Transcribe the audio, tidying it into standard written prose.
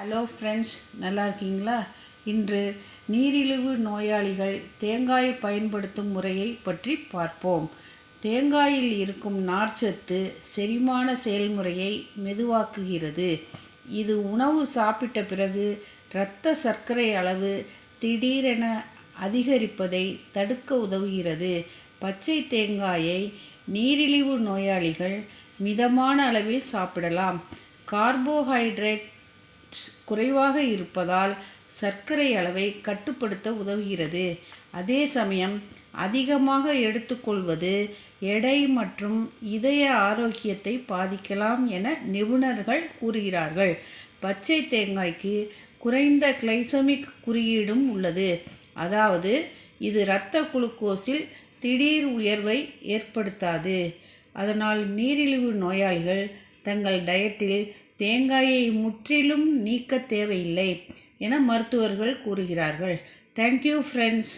Hello friends, நல்லா இருக்கீங்களா? இன்று நீரிழிவு நோயாளிகள் தேங்காயை பயன்படுத்தும் முறையை பற்றி பார்ப்போம். தேங்காயில் இருக்கும் நார்ச்சத்து செரிமான செயல்முறையை மெதுவாக்குகிறது. இது உணவு சாப்பிட்ட பிறகு இரத்த சர்க்கரை அளவு திடீரென அதிகரிப்பதை தடுக்க உதவுகிறது. பச்சை தேங்காயை நீரிழிவு நோயாளிகள் மிதமான அளவில் சாப்பிடலாம். கார்போஹைட்ரேட் குறைவாக இருப்பதால் சர்க்கரை அளவை கட்டுப்படுத்த உதவுகிறது. அதே சமயம் அதிகமாக எடுத்துக்கொள்வது எடை மற்றும் இதய ஆரோக்கியத்தை பாதிக்கலாம் என நிபுணர்கள் கூறுகிறார்கள். பச்சை தேங்காய்க்கு குறைந்த கிளைசமிக் குறியீடும் உள்ளது, அதாவது இது இரத்த குளுக்கோஸில் திடீர் உயர்வை ஏற்படுத்தாது. அதனால் நீரிழிவு நோயாளிகள் தங்கள் டயட்டில் தேங்காயை முற்றிலும் நீக்க தேவையில்லை என மருத்துவர்கள் கூறுகிறார்கள். Thank you friends.